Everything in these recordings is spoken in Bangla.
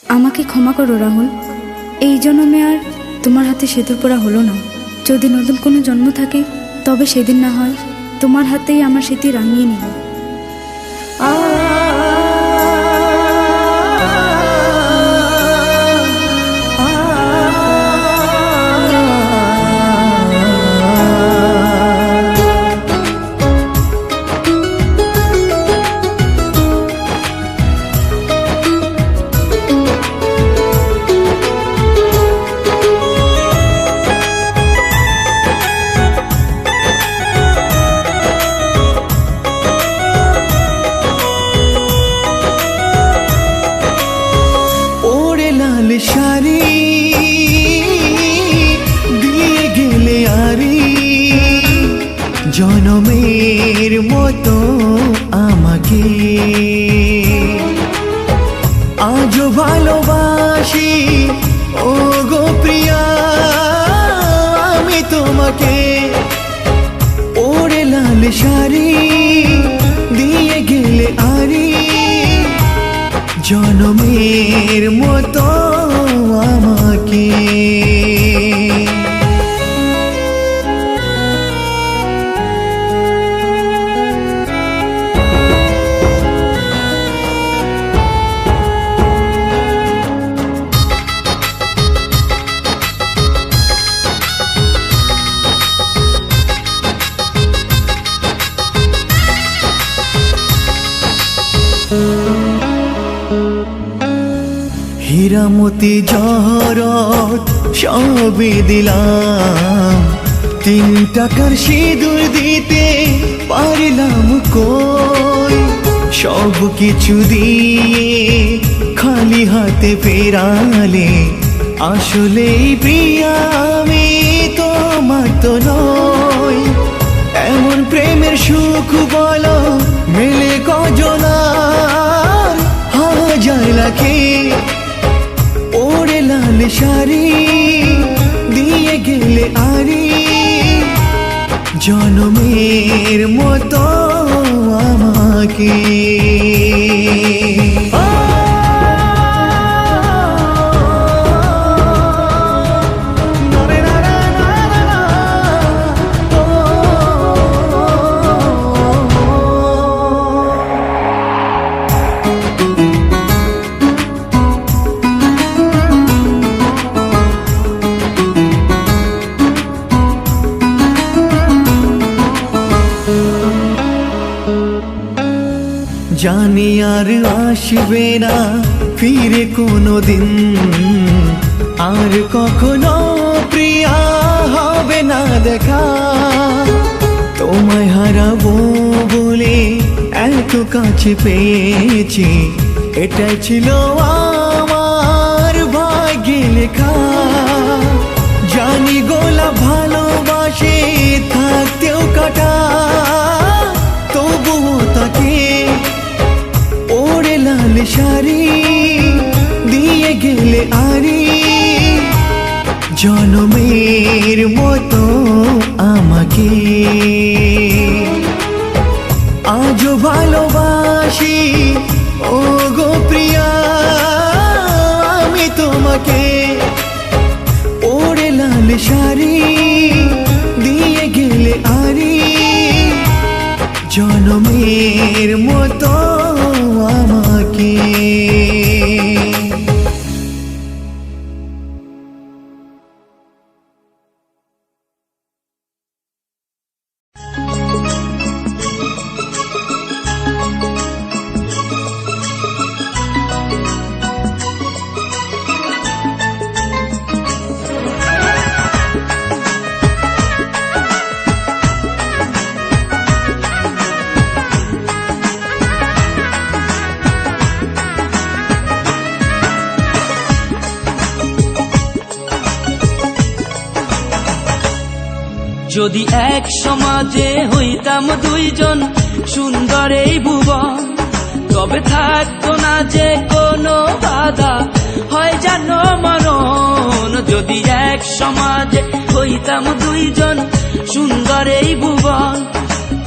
আমাকে ক্ষমা করো রাহুল, এই জন্মে আর তোমার হাতে সেতু পোড়া হলো না। যদি নতুন কোনো জন্ম থাকে তবে সেদিন না হয় তোমার হাতেই আমার স্মৃতি রাঙিয়ে নিব। শাড়ি দিয়ে গেলে আরি জনমের মতো আমাকে আজও ভালোবাসি ও গো প্রিয়া আমি তোমাকে। ওরে লাল শাড়ি দিয়ে গেলে আরি জনমের মতো আমাকে। হীরামতি জহরত সবই দিলাম, 3 টাকার সিঁদুর দিতে পারলাম কই। সব কিছু দিয়ে খালি হাতে ফেরালে আসলেই প্রিয়া আমি তোমার তো নই। এমন প্রেমের সুখ বলো মেলে কজনার, হাজার লাখে। ওরে লাল শাড়ি দিয়ে গেলে আরি জনমের মতো আমাকে। জানি আর আসবে না ফিরে কোনো দিন, আর কখনো প্রিয়া হবে না দেখা। তোমায় হারাবো বলে এত কাছে পেয়েছি, এটাই ছিল আমার ভাগ্যে লেখা। জানি গোলাপ ভালোবাসে থাকতেও কাটা, তবুও তাকে ওরে লাল শাড়ি দিয়ে গেলে আরি জনমের মতো আমাকে। আজও ভালোবাসি ও গো প্রিয়া আমি তোমাকে। ওরে লাল শাড়ি দিয়ে গেলে আরি জনমের মতো আমাকে। যদি এক সমাজে হইতাম দুইজন সুন্দর এই ভুবন, তবে থাকতো না যে কোনো বাধা হয় জানো মরণ। যদি এক সমাজে হইতাম দুইজন সুন্দর এই ভুবন,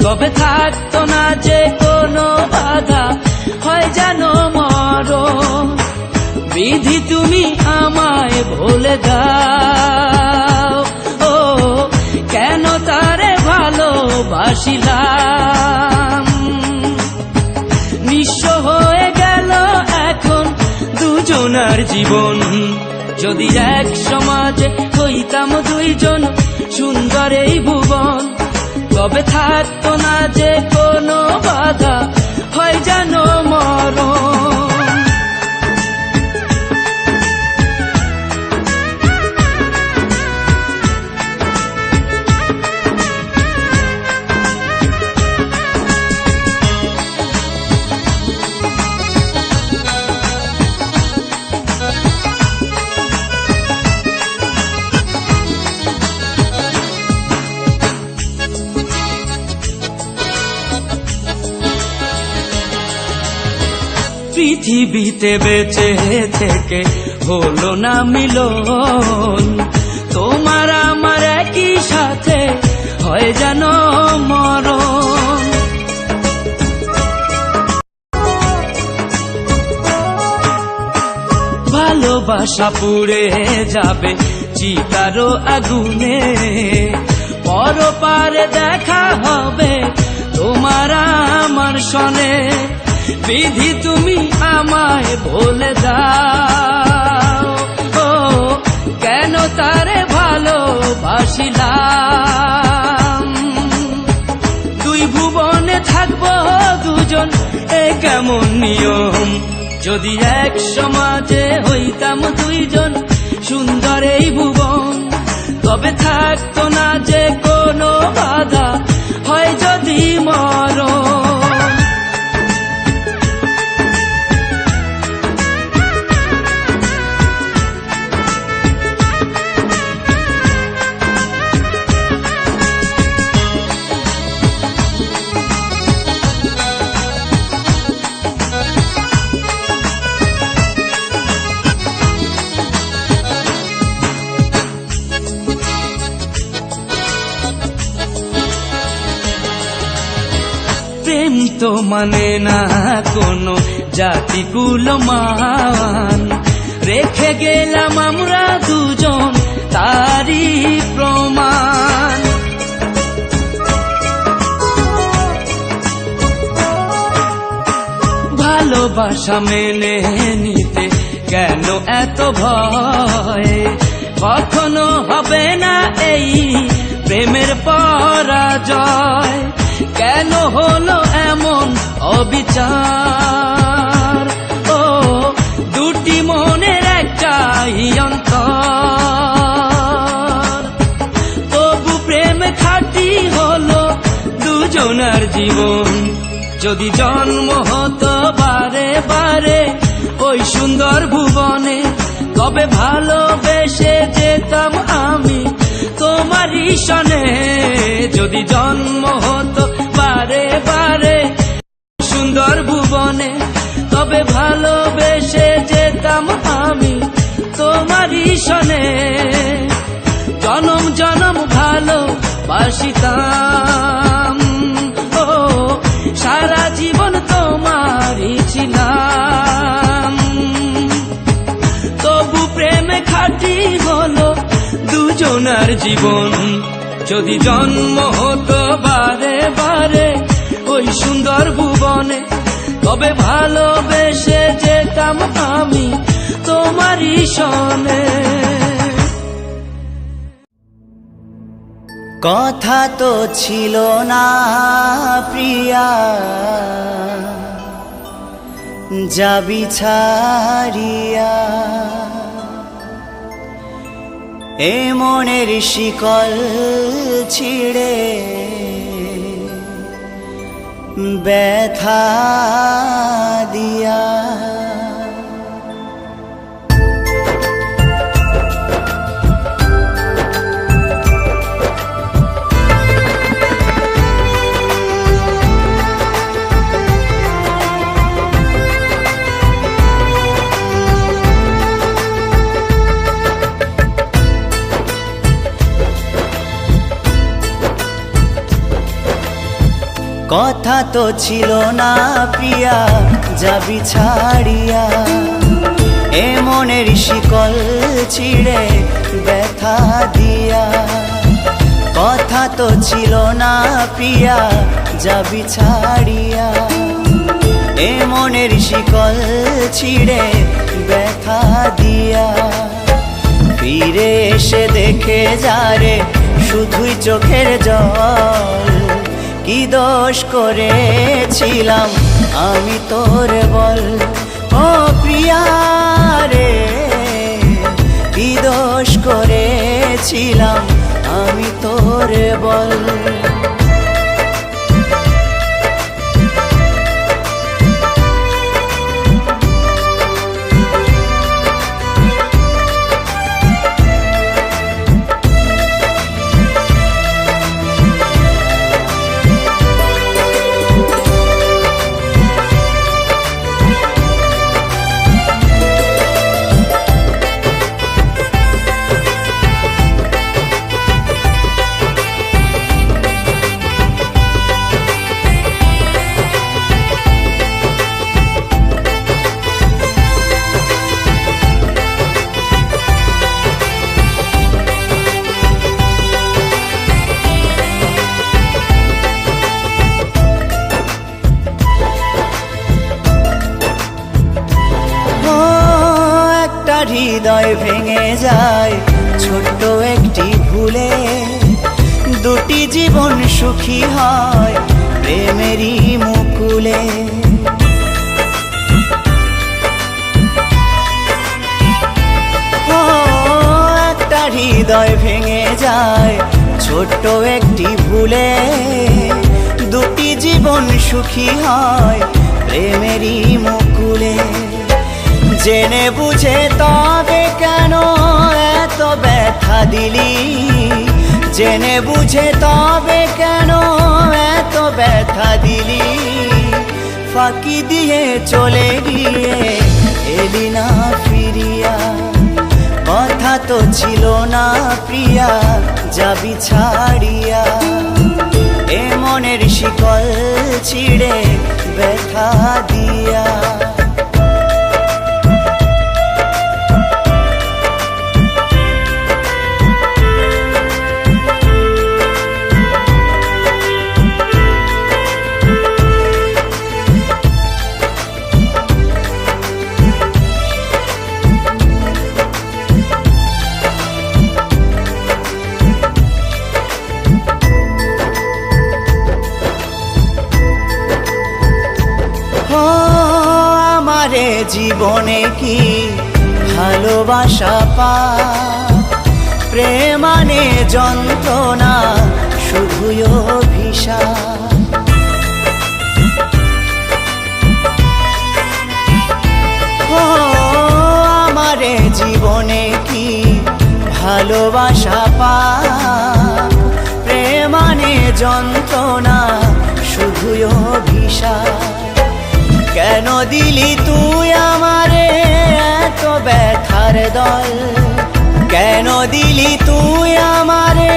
তবে থাকতো না যে কোনো বাধা হয় জানো মরণ। বিধি তুমি আমায় ভুলে দাও, ও কেন তারে ভালোবাসিলাম। নিঃস্ব হয়ে গেল এখন দুজনার জীবন, যদি এক সমাজে হইতাম দুইজন সুন্দর এই ভুবন, তবে থাকতো না যে কোনো বাধা, হয় যেন মরণ। পৃথিবীতে বেঁচে থেকে হলো না মিলন, তোমার আমার একই সাথে হয় যেন মরণ। ভালোবাসা পুড়ে যাবে চিতারো আগুনে, পরপারে দেখা হবে তোমার আমার সনে। বিধি তুমি আমায় ভুলে দাও, ও কেন তারে ভালোবাসিলাম। দুই ভুবনে থাকবো দুজন, এ কেমন নিয়ম, যদি এক সমাজে হইতাম দুইজন সুন্দর এই ভুবন, তবে থাকতো না যে কোনো বাধা, হয় যদি মরণ। প্রেম তো মানে না কোনো জাতি কুলমান, রেখে গেলাম আমরা দুজন তারই প্রমাণ। ভালোবাসা মেনে নিতে কেন এত ভয়, কখনো হবে না এই প্রেমের পরাজয়। কেন হলো এমন অবিচার, ও দুটি মনের একটাই অন্তর, তবু প্রেম খাঁটি হলো দুজনার জীবন। যদি জন্ম হতো বারে বারে ওই সুন্দর ভুবনে, তবে ভালোবেসে যেতাম আমি তোমারই সনে। যদি জন্ম হতো বারে বারে সুন্দর ভুবনে, তবে ভালোবেসে যেতাম আমি তোমারই সনে। জনম জনম ভালোবাসিতাম, ও সারা জীবন তোমারই ছিলাম। তবু প্রেমে খাঁটি হলো দুজনার জীবন, যদি জন্ম হতো বারে বারে ওই সুন্দর ভুবনে, তবে ভালোবেসে যেতাম আমি তোমারই সনে। কথা তো ছিল না প্রিয়া, যাবি ছাড়িয়া, এ মনের শিকল ছিড়ে ব্যথা দিয়া। কথা তো ছিল না প্রিয়া, যাবি ছাড়িয়া, এ এ মনের শিকল ছিঁড়ে ব্যথা দিয়া। কথা তো ছিল না প্রিয়া যাবি ছাড়িয়া, এ মনের শিকল ছিঁড়ে ব্যথা দিয়া। ফিরে এসে দেখে যারে শুধুই চোখের জল, কি দোষ করেছিলাম আমি তোর বল। ও প্রিয়া রে, কি দোষ করেছিলাম আমি তোর বল। হৃদয় ভেঙে যায় ছোট্ট একটি ভুলে, দুটি জীবন সুখী হয় প্রেমেরই মুকুলে। একটা হৃদয় ভেঙে যায় ছোট্ট একটি ভুলে, দুটি জীবন সুখী হয় প্রেমেরই মুকুলে। জেনে বুঝে তবে কেন এত ব্যথা দিলি, জেনে বুঝে তবে কেন এত ব্যথা দিলি। ফাঁকি দিয়ে চলে গিয়ে এলি না ফিরিয়া, কথা তো ছিল না প্রিয়া যাবি ছাড়িয়া। এ মনের শিকল ছিঁড়ে ব্যথা দিয়া। আমারে জীবনে কি ভালোবাসা পা, প্রেমানে যন্ত্রণা শুধুই অভিশাপ। আমারে জীবনে কি ভালোবাসা পা, প্রেমানে যন্ত্রণা শুধুই অভিশাপ। কেন দিলি তুই আমারে এত ব্যথার দল, কেন দিলি তুই আমারে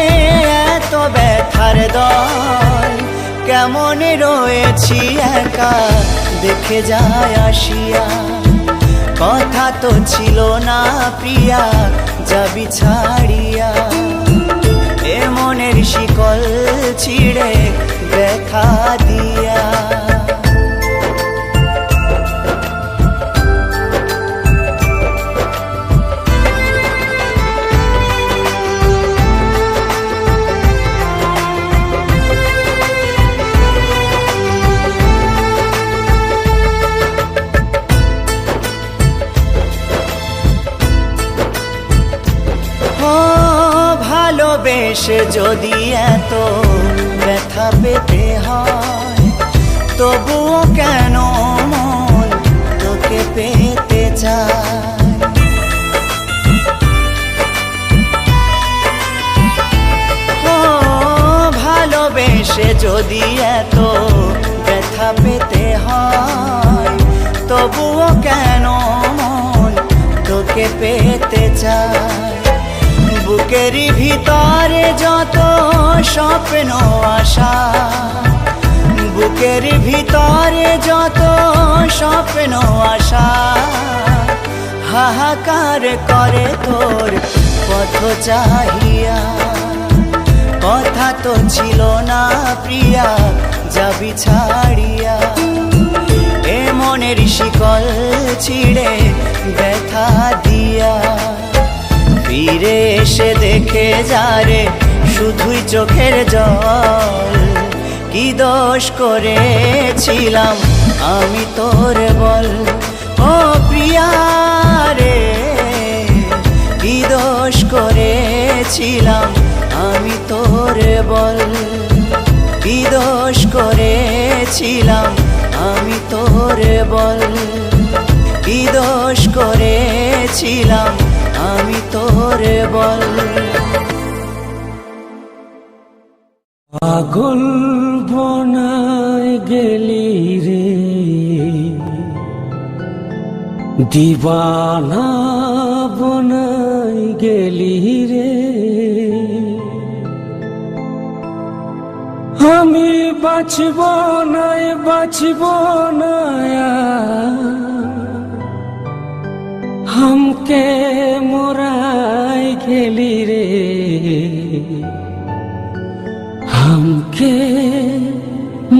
এত ব্যথার দল। কেমন রয়েছি একা দেখে যায় আসিয়া, কথা তো ছিল না প্রিয়া যাবি ছাড়িয়া। এ মনের শিকল ছিঁড়ে ব্যথা দিয়া। ভালোবেসে যদি এত ব্যথা পেতে হয়, তবুও কেন মন তোকে পেতে চায়। ভালোবেসে যদি এত ব্যথা পেতে হয়, তবুও কেন মন তোকে পেতে চায়। বুকের ভিতরে যত স্বপ্ন আশা, বুকের ভিতরে যত স্বপ্ন আশা, হাহাকার করে তোর পথ চাহিয়া। কথা তো ছিল না প্রিয়া যাবি ছাড়িয়া, এ মনের শিকল ছিঁড়ে ব্যথা দিয়া। ফিরে এসে দেখে যারে শুধুই চোখের জল, কি দোষ করেছিলাম আমি তোর বল। ও প্রিয়া রে, কি দোষ করেছিলাম আমি তোর বল। কি দোষ করেছিলাম আমি তোর বল। কি দোষ করেছিলাম আমি তোর বল। পাগল বনায় গেলি রে, দিবানা বনায় গেলি রে। আমি বাঁচব না हमके मोराय गेली रे, हमके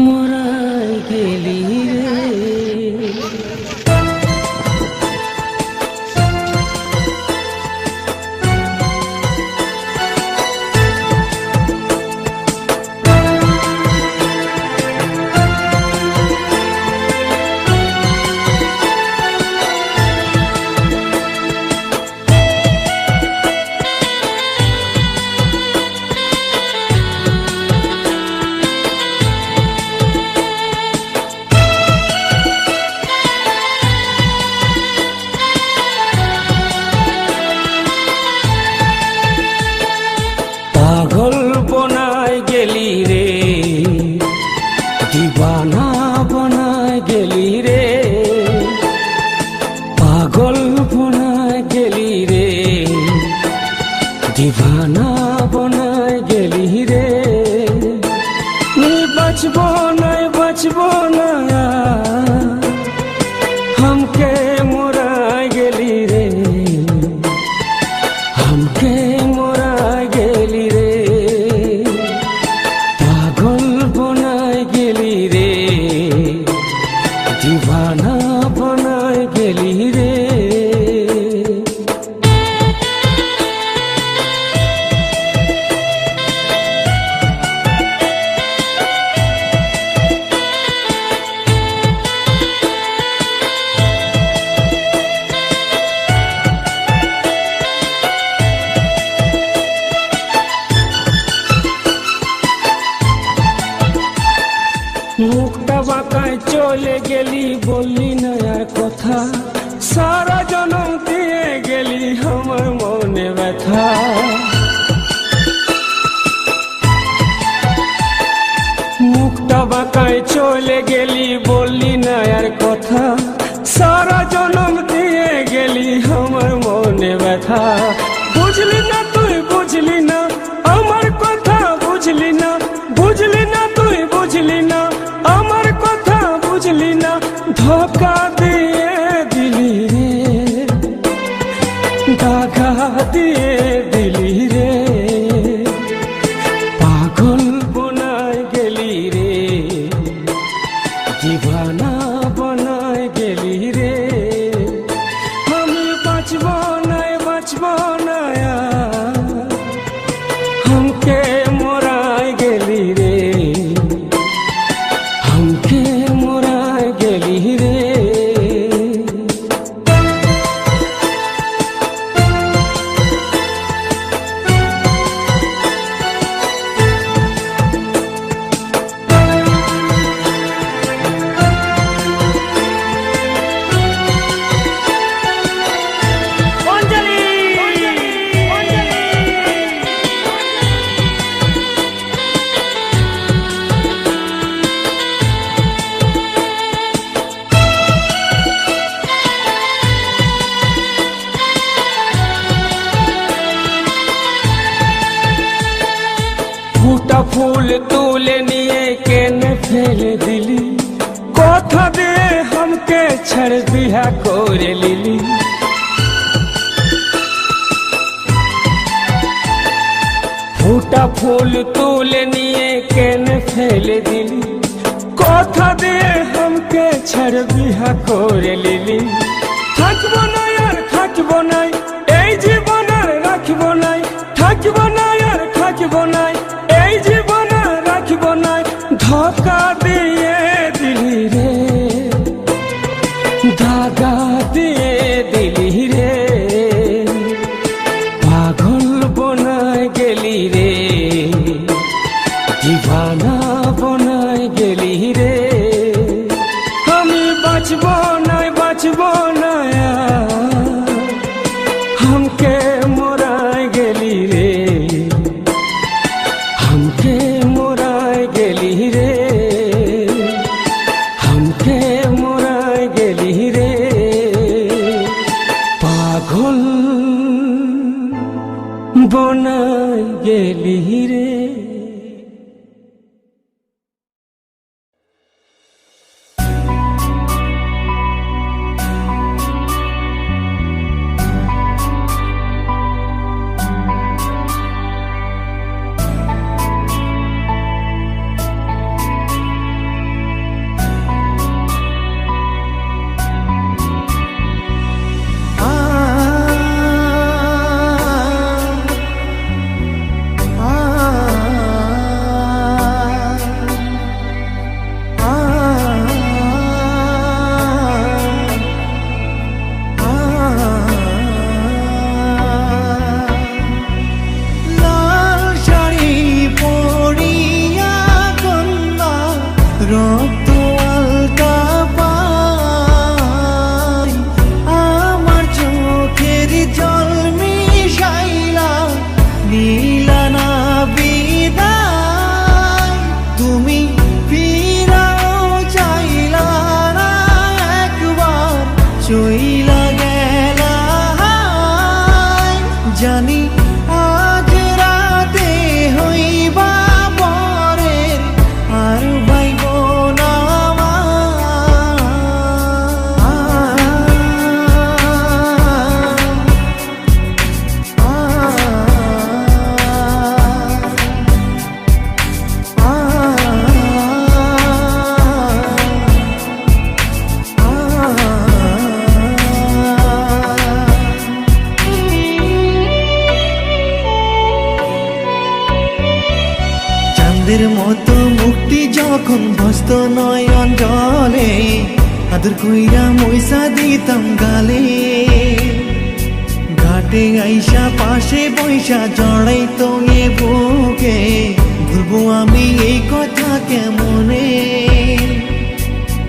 मोराय गेली रे। পাগল বনায় গেলি রে, দিবানা বনায় গেলি রে। পাগল বনায় গেলি রে, দিবানা বনায় গেলি রে। বাঁচব না हमके मोराय गेली रे, हमके मोराय गेली रे। पागल बनाय गेली रे, दीवाना बनाय गेली रे। মুখটা বাঁকায় চলে গেলি, বললি না আর কথা। সারা জনম দিয়ে গেলি আমার মনে ব্যথা। মুখটা বাঁকায় চলে গেলি, বললি না আর কথা। সারা জনম দিয়ে গেলি আমার মনে ব্যথা। বুঝলি না তুই বুঝলি না আমার কথা, বুঝলি না তুই বুঝলি না আমার কথা, বুঝলি না। ধোকা দিয়ে দিলি রে, দাগা দিয়ে দিলি রে। পাগল বনায় গেলি রে, দিবানা বনায় গেলি রে। আমি বাঁচব না हमके मोराय गेली रे, हमके मोराय गेली रे। ফুটা ফুল তুলে নিয়ে কেনে ফেলে দিলি, কথা দিয়ে हमके ছাড় বিহা করে লিলি। মুখটা ফুল তুলে নিয়ে কেন ফেলে দিলি কথা দিয়ে हमके ছেড়ে বিহা করে লিলি থাকবো না আর থাকবো না এই জীবন আর রাখবো না থাকবো না আর থাকবো না এই জীবন আর রাখবো না ধোঁকা দিয়ে দিলি রে দাগা দিয়ে দিলি রে পাগল বনায় গেলি রে দিবানা বনায় গেলি রে আমি বাঁচবো না हमके मोराय गेली रे हमके मोराय गेली रे हमके मोराय गेली रे पागल बनाय गेली रे মতো মুক্তি যখন ভস্ত নয়ন জলে আদর কইরা মইসা দিতাম গালে ঘাটে আইসা পাশে বৈশা জড়াই তো এ বুকে ভুলবো আমি এই কথা কেমনে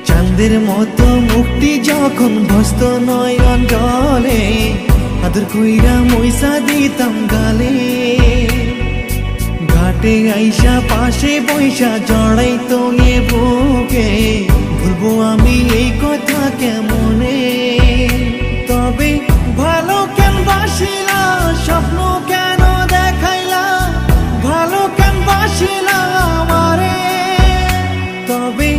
চাঁদের মতো মুক্তি যখন ভস্ত নয়ন জলে আদর কইরা মইসা দিতাম গালে ঘাটে আইসা পাশে বৈশা জড়াই তো এ বুকে ভুলবো আমি এই কথা কেমনে তবে ভালো কেন বাসিলা স্বপ্ন কেন দেখাইলা ভালো কেন বাসিলা আমারে তবে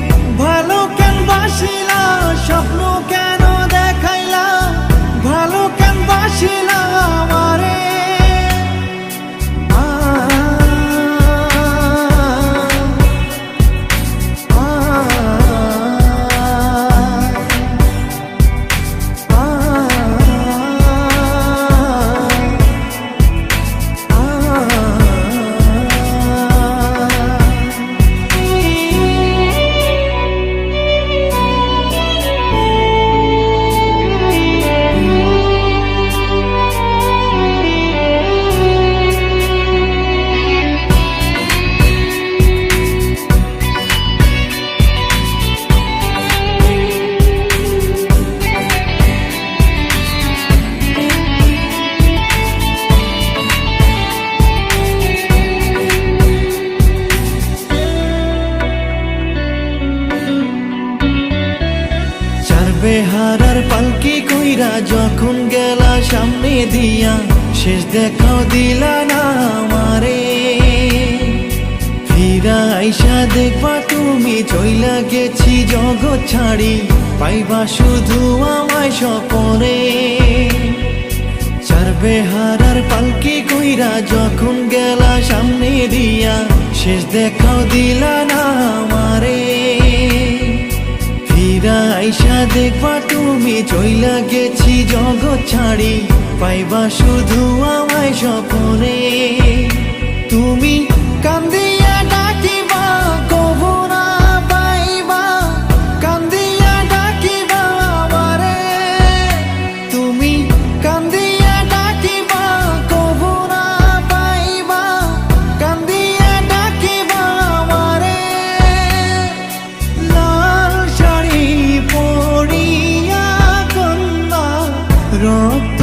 ভালো কেন বাসিলা স্বপ্ন কেন দেখাইলা ভালো কেন বাসিলা আমারে বেহারার পালকি কইরা যখন গেলা সামনে দিয়া শেষ দেখাও দিলা না আমারে ফিরা আইসা দেখবা তুমি চইলা গেছি জগৎ ছাড়ি পাইবা শুধু আমায় স্বপনে চার বেহারার পালকি কইরা কইরা যখন গেলা সামনে দিয়া, শেষ দেখাও দিলা না আমারে। ফিরা আইসা দেখবা তুমি চইলা গেছি জগৎ ছাড়ি, পাইবা শুধু আমায় স্বপনে। তুমি কান্দিয়া ডাকিবা কভু না পাইবা, কান্দিয়া ডাকিবা আমারে। তুমি কান্দিয়া ডাকিবা কভু না পাইবা, কান্দিয়া ডাকিবা আমারে। লাল শাড়ি পরিয়া কন্যা রক্ত